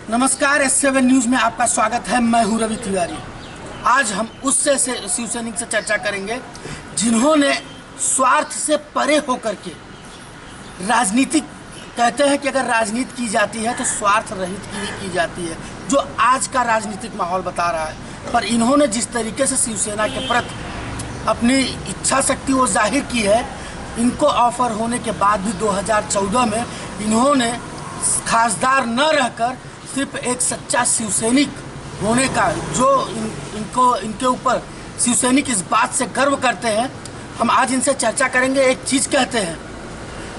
नमस्कार, S7 news में आपका स्वागत है। मैं हूं रवि तिवारी। आज हम उससे शिवसैनिक से चर्चा करेंगे जिन्होंने स्वार्थ से परे होकर के राजनीति, कहते हैं कि अगर राजनीति की जाती है तो स्वार्थ रहित की जाती है, जो आज का राजनीतिक माहौल बता रहा है। पर इन्होंने जिस तरीके से शिवसेना के प्रति अपनी इच्छा शक्ति वो जाहिर की है, इनको ऑफर होने के बाद भी 2014 में इन्होंने खासदार न रहकर सिर्फ एक सच्चा शिवसैनिक होने का, जो इनके ऊपर शिवसैनिक इस बात से गर्व करते हैं। हम आज इनसे चर्चा करेंगे। एक चीज़ कहते हैं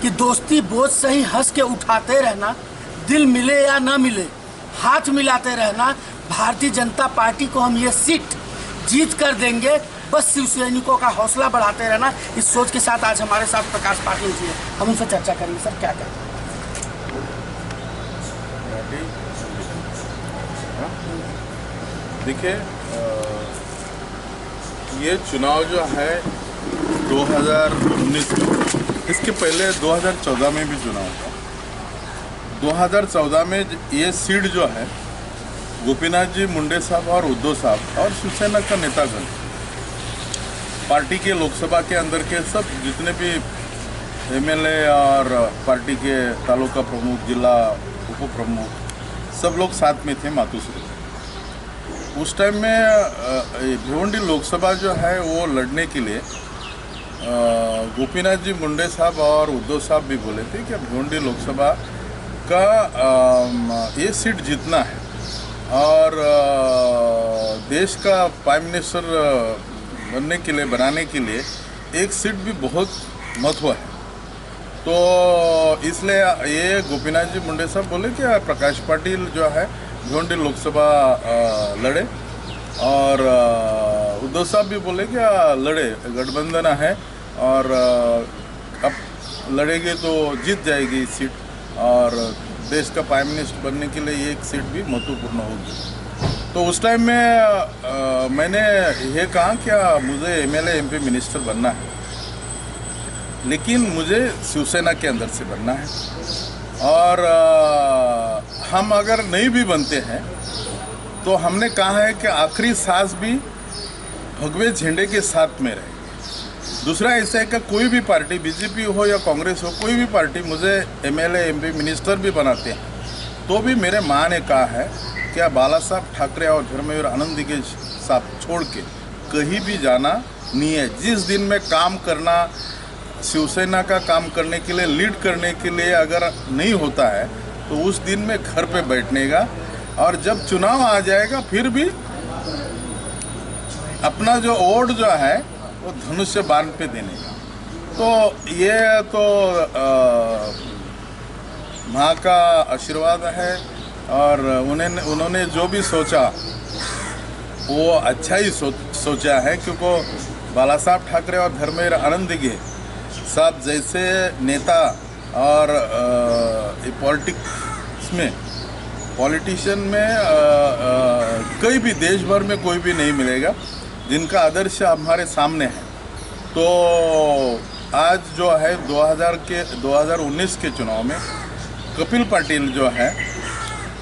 कि दोस्ती बोझ सही हंस के उठाते रहना, दिल मिले या न मिले हाथ मिलाते रहना, भारतीय जनता पार्टी को हम ये सीट जीत कर देंगे, बस शिवसैनिकों का हौसला बढ़ाते रहना। इस सोच के साथ आज हमारे साथ प्रकाश पाटिल जी हैं, हम उनसे चर्चा करेंगे। सर, क्या कहते हैं? देखिए, ये चुनाव जो है 2019 में, इसके पहले 2014 में भी चुनाव था। 2014 में ये सीट जो है गोपीनाथ जी मुंडे साहब और उद्धव साहब और शिवसेना का नेतागण, पार्टी के लोकसभा के अंदर के सब जितने भी एमएलए और पार्टी के तालुका प्रमुख, जिला उप प्रमुख, सब लोग साथ में थे मातुश्री। उस टाइम में भिवंडी लोकसभा जो है वो लड़ने के लिए गोपीनाथ जी मुंडे साहब और उद्धव साहब भी बोले थे कि भिवंडी लोकसभा का ये सीट जीतना है और देश का प्राइम मिनिस्टर बनाने के लिए एक सीट भी बहुत महत्व है। तो इसलिए ये गोपीनाथ जी मुंडे साहब बोले कि प्रकाश पाटिल जो है भिवंडी लोकसभा लड़े, और उद्धव साहब भी बोले कि लड़े, गठबंधन है और अब लड़ेंगे तो जीत जाएगी सीट और देश का प्राइम मिनिस्टर बनने के लिए एक सीट भी महत्वपूर्ण होगी। तो उस टाइम में मैंने ये कहा कि मुझे एमएलए एमपी मिनिस्टर बनना है, लेकिन मुझे शिवसेना के अंदर से बनना है, और हम अगर नहीं भी बनते हैं तो हमने कहा है कि आखिरी सांस भी भगवे झंडे के साथ में रहेगी। दूसरा ऐसा है कि कोई भी पार्टी, बीजेपी हो या कांग्रेस हो, कोई भी पार्टी मुझे एमएलए एमपी मिनिस्टर भी बनाते हैं तो भी मेरे माँ ने कहा है कि बाला साहब ठाकरे और धर्मवीर आनंद के साथ छोड़ के कहीं भी जाना नहीं है। जिस दिन में काम करना, शिवसेना का काम करने के लिए, लीड करने के लिए अगर नहीं होता है तो उस दिन में घर पे बैठने का, और जब चुनाव आ जाएगा फिर भी अपना जो वोट जो है वो धनुष्य बाण पे देने का। तो ये तो माँ का आशीर्वाद है, और उन्होंने जो भी सोचा वो अच्छा ही सोचा है, क्योंकि बाला साहब ठाकरे और धर्मवीर आनंद के साहब जैसे नेता और पॉलिटिशियन में कहीं भी देश भर में कोई भी नहीं मिलेगा जिनका आदर्श हमारे सामने है। तो आज जो है 2019 के चुनाव में कपिल पाटिल जो है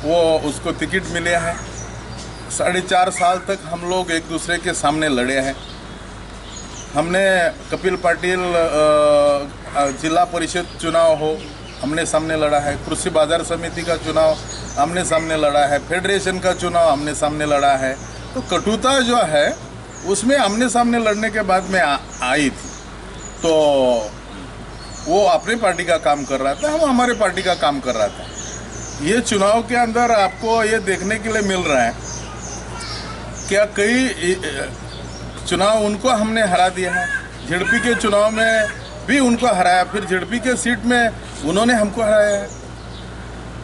वो उसको टिकट मिले हैं। 4.5 साल तक हम लोग एक दूसरे के सामने लड़े हैं। हमने कपिल पाटिल जिला परिषद चुनाव हो हमने सामने लड़ा है, कृषि बाजार समिति का चुनाव हमने सामने लड़ा है, फेडरेशन का चुनाव हमने सामने लड़ा है। तो कटुता जो है उसमें हमने सामने लड़ने के बाद में आई थी। तो वो अपनी पार्टी का काम कर रहा था, हम हमारे पार्टी का काम कर रहा था। ये चुनाव के अंदर आपको ये देखने के लिए मिल रहा है क्या कई चुनाव उनको हमने हरा दिया है। झेडपी के चुनाव में भी उनको हराया, फिर झेडपी के सीट में उन्होंने हमको हराया है।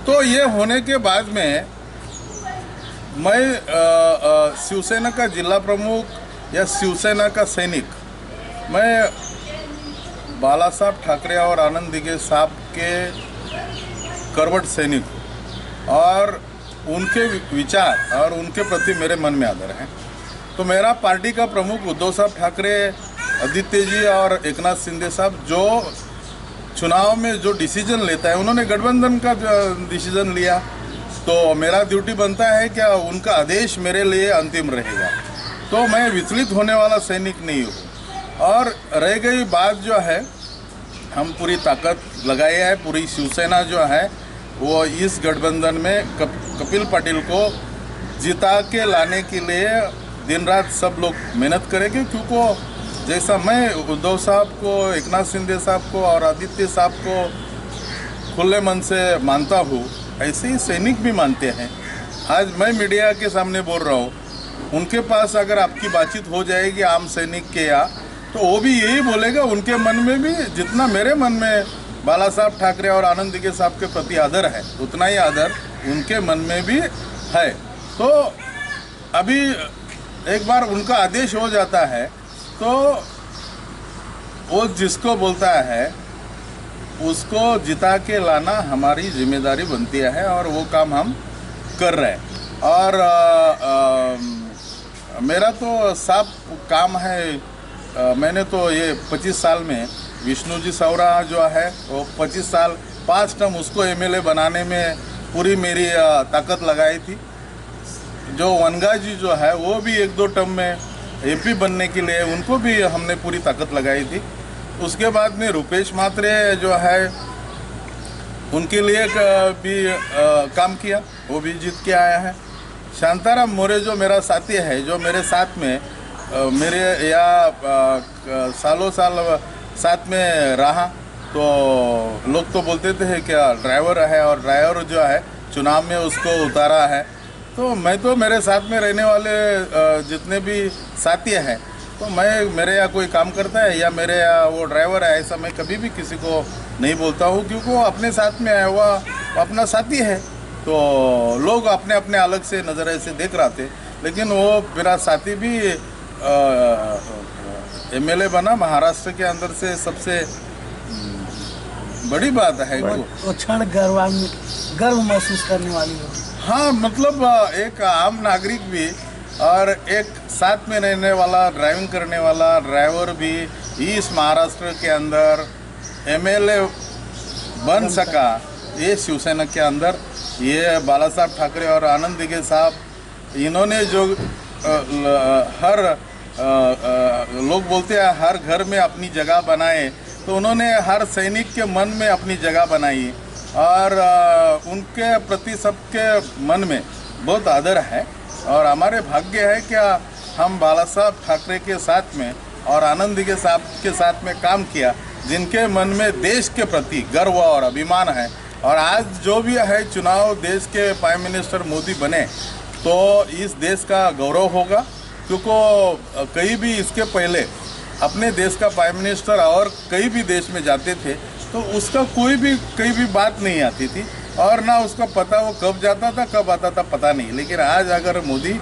तो ये होने के बाद में मैं शिवसेना का जिला प्रमुख या शिवसेना का सैनिक, मैं बाला साहब ठाकरे और आनंद दिघे साहब के करवट सैनिक, और उनके विचार और उनके प्रति मेरे मन में आदर है। तो मेरा पार्टी का प्रमुख उद्धव साहब ठाकरे, आदित्य जी और एकनाथ शिंदे साहब जो चुनाव में जो डिसीजन लेता है, उन्होंने गठबंधन का डिसीजन लिया तो मेरा ड्यूटी बनता है कि उनका आदेश मेरे लिए अंतिम रहेगा। तो मैं विचलित होने वाला सैनिक नहीं हूँ। और रह गई बात जो है, हम पूरी ताकत लगाए हैं, पूरी शिवसेना जो है वो इस गठबंधन में कपिल पाटिल को जिता के लाने के लिए दिन रात सब लोग मेहनत करेंगे। क्योंकि जैसा मैं उद्धव साहब को, एकनाथ शिंदे साहब को और आदित्य साहब को खुले मन से मानता हूँ, ऐसे ही सैनिक भी मानते हैं। आज मैं मीडिया के सामने बोल रहा हूँ, उनके पास अगर आपकी बातचीत हो जाएगी आम सैनिक के यहाँ, तो वो भी यही बोलेगा। उनके मन में भी जितना मेरे मन में बाला साहब ठाकरे और आनंद दिघे साहब के प्रति आदर है, उतना ही आदर उनके मन में भी है। तो अभी एक बार उनका आदेश हो जाता है तो वो जिसको बोलता है उसको जिता के लाना हमारी जिम्मेदारी बनती है, और वो काम हम कर रहे हैं। और मेरा तो साफ काम है। मैंने तो ये 25 साल में विष्णु जी सौरा जो है वो 25 साल 5 टर्म उसको एमएलए बनाने में पूरी मेरी ताकत लगाई थी। जो वनगा जी जो है वो भी 1-2 टर्म में एमपी बनने के लिए उनको भी हमने पूरी ताकत लगाई थी। उसके बाद में रुपेश मात्रे जो है उनके लिए भी काम किया, वो भी जीत के आया है। शांताराम मोरे जो मेरा साथी है, जो मेरे साथ में मेरे या सालों साल साथ में रहा, तो लोग तो बोलते थे क्या ड्राइवर है, और ड्राइवर जो है चुनाव में उसको उतारा है। तो मैं तो मेरे साथ में रहने वाले जितने भी साथी हैं, तो मेरे यहाँ कोई काम करता है या मेरे यहाँ वो ड्राइवर है, ऐसा मैं कभी भी किसी को नहीं बोलता हूँ, क्योंकि वो अपने साथ में आया हुआ अपना साथी है। तो लोग अपने अपने अलग से नज़रिए से देख रहे थे, लेकिन वो मेरा साथी भी एमएलए बना महाराष्ट्र के अंदर से। सबसे बड़ी बात है वो क्षण गर्व महसूस करने वाली हो। हाँ, मतलब एक आम नागरिक भी और एक साथ में रहने वाला, ड्राइविंग करने वाला ड्राइवर भी इस महाराष्ट्र के अंदर एमएलए बन सका, ये शिवसेना के अंदर ये बाला साहब ठाकरे और आनंद दिघे साहब, इन्होंने जो हर लोग बोलते हैं हर घर में अपनी जगह बनाए, तो उन्होंने हर सैनिक के मन में अपनी जगह बनाई, और उनके प्रति सबके मन में बहुत आदर है। और हमारे भाग्य है कि हम बाला साहब ठाकरे के साथ में और आनंद दिघे साहब के साथ में काम किया, जिनके मन में देश के प्रति गर्व और अभिमान है। और आज जो भी है चुनाव, देश के प्राइम मिनिस्टर मोदी बने तो इस देश का गौरव होगा, क्योंकि कहीं भी इसके पहले अपने देश का प्राइम मिनिस्टर और कई भी देश में जाते थे तो उसका कोई भी बात नहीं आती थी, और ना उसका पता वो कब जाता था कब आता था पता नहीं। लेकिन आज अगर मोदी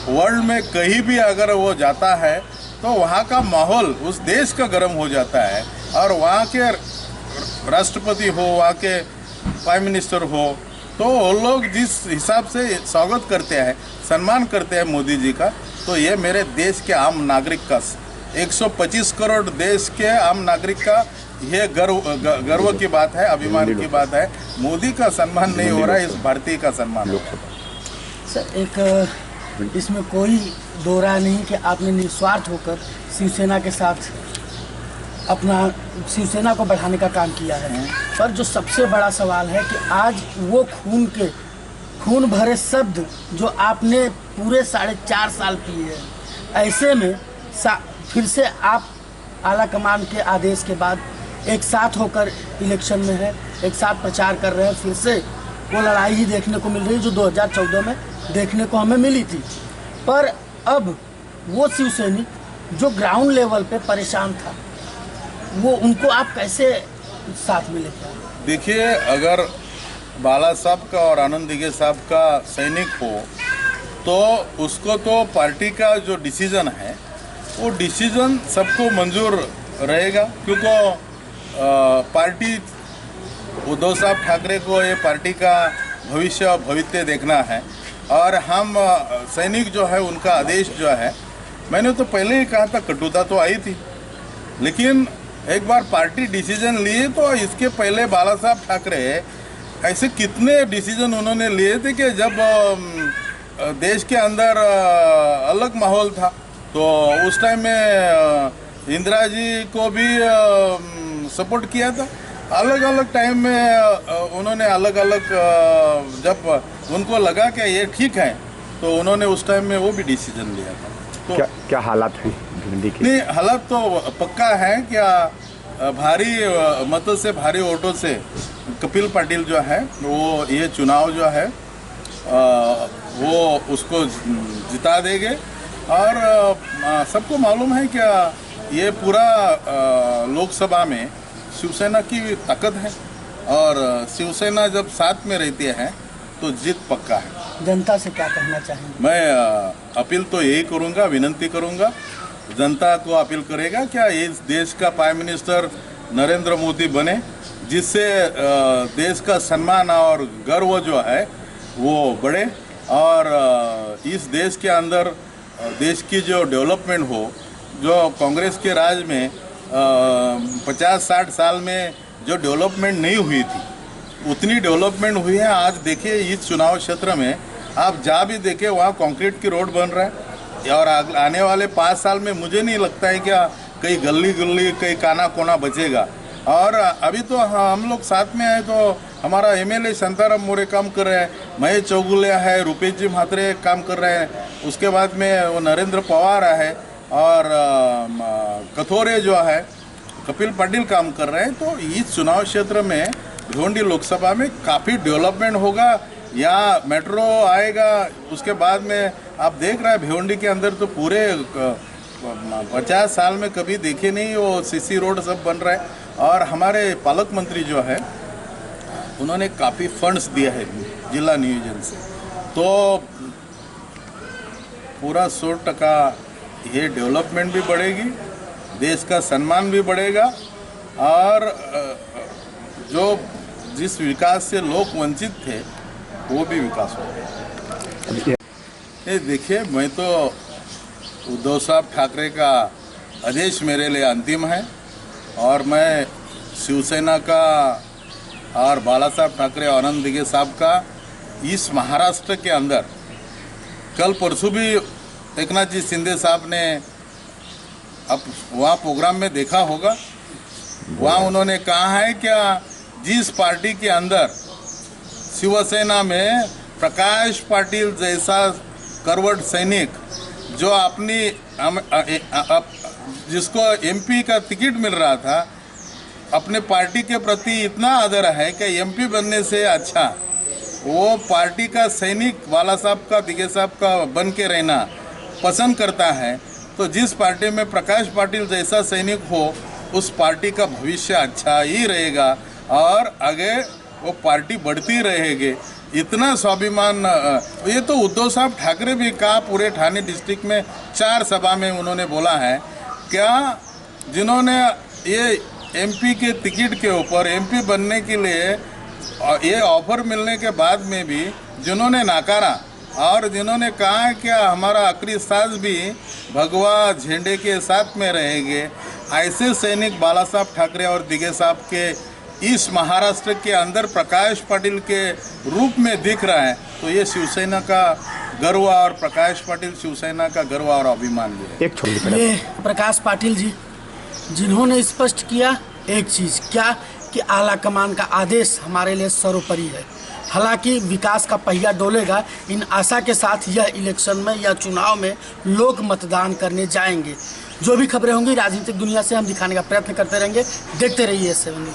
वर्ल्ड में कहीं भी अगर वो जाता है तो वहाँ का माहौल उस देश का गर्म हो जाता है, और वहाँ के राष्ट्रपति हो, वहाँ के प्राइम मिनिस्टर हो, तो वो लोग जिस हिसाब से स्वागत करते हैं, सम्मान करते हैं मोदी जी का, तो ये मेरे देश के आम नागरिक का, 125 करोड़ देश के आम नागरिक का ये गर्व की बात है, अभिमान की बात है। मोदी का सम्मान नहीं हो रहा है, इस भारतीय का सम्मान हो रहा है। सर, एक इसमें कोई दो राय नहीं कि आपने निस्वार्थ होकर शिवसेना के साथ अपना शिवसेना को बढ़ाने का काम किया है, पर जो सबसे बड़ा सवाल है कि आज वो खून भरे शब्द जो आपने पूरे 4.5 साल किए हैं, ऐसे में फिर से आप आला कमान के आदेश के बाद एक साथ होकर इलेक्शन में है, एक साथ प्रचार कर रहे हैं, फिर से वो लड़ाई ही देखने को मिल रही है जो 2014 में देखने को हमें मिली थी। पर अब वो शिवसैनिक जो ग्राउंड लेवल पे परेशान था, वो उनको आप कैसे साथ में लेते हैं? देखिए, अगर बाला साहब का और आनंद दिघे साहब का सैनिक हो तो उसको तो पार्टी का जो डिसीजन है वो डिसीजन सबको मंजूर रहेगा, क्योंकि पार्टी उद्धव साहब ठाकरे को ये पार्टी का भविष्य देखना है, और हम सैनिक जो है उनका आदेश जो है, मैंने तो पहले ही कहा था कटुता तो आई थी, लेकिन एक बार पार्टी डिसीजन लिए तो इसके पहले बाला साहब ठाकरे ऐसे कितने डिसीजन उन्होंने लिए थे कि जब देश के अंदर अलग माहौल था, तो उस टाइम में इंदिरा जी को भी सपोर्ट किया था। अलग अलग टाइम में उन्होंने अलग अलग जब उनको लगा कि ये ठीक है, तो उन्होंने उस टाइम में वो भी डिसीजन लिया था। तो क्या हालात हैं भिंडी के? नहीं, हालात तो पक्का है। क्या भारी मतों से, भारी वोटों से कपिल पाटिल जो है वो ये चुनाव जो है वो उसको जिता देंगे। और सबको मालूम है क्या ये पूरा लोकसभा में शिवसेना की ताकत है, और शिवसेना जब साथ में रहती है तो जीत पक्का है। जनता से क्या कहना चाहेंगे? मैं अपील तो यही करूंगा, विनंती करूंगा, जनता को अपील करेगा क्या इस देश का प्राइम मिनिस्टर नरेंद्र मोदी बने, जिससे देश का सम्मान और गर्व जो है वो बढ़े, और इस देश के अंदर देश की जो डेवलपमेंट हो, जो कांग्रेस के राज में 50-60 साल में जो डेवलपमेंट नहीं हुई थी उतनी डेवलपमेंट हुई है। आज देखिए इस चुनाव क्षेत्र में आप जहाँ भी देखें वहाँ कंक्रीट की रोड बन रहा है, और आने वाले 5 साल में मुझे नहीं लगता है क्या कहीं गली गली कहीं काना कोना बचेगा। और अभी तो हम लोग साथ में आए तो हमारा एमएलए शांताराम मोरे काम कर रहे हैं, महेश चौगुलिया है, रुपेश जी म्हात्रे काम कर रहे हैं, उसके बाद में वो नरेंद्र पवार है, और कथोरे जो है कपिल पाटिल काम कर रहे हैं। तो इस चुनाव क्षेत्र में भिवंडी लोकसभा में काफ़ी डेवलपमेंट होगा, या मेट्रो आएगा। उसके बाद में आप देख रहे हैं भिवंडी के अंदर तो पूरे 50 साल में कभी देखे नहीं वो सीसी रोड सब बन रहा है। और हमारे पालक मंत्री जो है उन्होंने काफ़ी फंड्स दिया है जिला नियोजन से, तो पूरा 100% ये डेवलपमेंट भी बढ़ेगी, देश का सम्मान भी बढ़ेगा, और जो जिस विकास से लोग वंचित थे वो भी विकास होगा। ये देखिए, मैं तो उद्धव साहब ठाकरे का आदेश मेरे लिए अंतिम है, और मैं शिवसेना का और बाला साहब ठाकरे और आनंद दिघे साहब का इस महाराष्ट्र के अंदर, कल परसों भी एकनाथ जी शिंदे साहब ने अब वहाँ प्रोग्राम में देखा होगा, वहाँ उन्होंने कहा है क्या जिस पार्टी के अंदर शिवसेना में प्रकाश पाटिल जैसा करवट सैनिक जो अपनी जिसको एमपी का टिकट मिल रहा था, अपने पार्टी के प्रति इतना आदर है कि एमपी बनने से अच्छा वो पार्टी का सैनिक बाला साहब का, दिघे साहब का बन के रहना पसंद करता है। तो जिस पार्टी में प्रकाश पाटिल जैसा सैनिक हो उस पार्टी का भविष्य अच्छा ही रहेगा, और आगे वो पार्टी बढ़ती रहेगी। इतना स्वाभिमान, ये तो उद्धव साहब ठाकरे भी कहा, पूरे ठाणे डिस्ट्रिक्ट में 4 सभा में उन्होंने बोला है क्या जिन्होंने ये एमपी के टिकट के ऊपर एमपी बनने के लिए ये ऑफर मिलने के बाद में भी जिन्होंने नकारा, और जिन्होंने कहा कि हमारा आखिरी सांस भी भगवा झंडे के साथ में रहेंगे, ऐसे सैनिक बाला साहब ठाकरे और दिघे साहब के इस महाराष्ट्र के अंदर प्रकाश पाटिल के रूप में दिख रहा है। तो ये शिवसेना का गर्व, और प्रकाश पाटिल शिवसेना का गर्व और अभिमान भी है। ये प्रकाश पाटिल जी जिन्होंने स्पष्ट किया एक चीज़ क्या कि आला कमान का आदेश हमारे लिए सर्वोपरि है। हालांकि विकास का पहिया डोलेगा, इन आशा के साथ यह इलेक्शन में या चुनाव में लोग मतदान करने जाएंगे। जो भी खबरें होंगी राजनीतिक दुनिया से हम दिखाने का प्रयत्न करते रहेंगे। देखते रहिए 7 न्यूज़।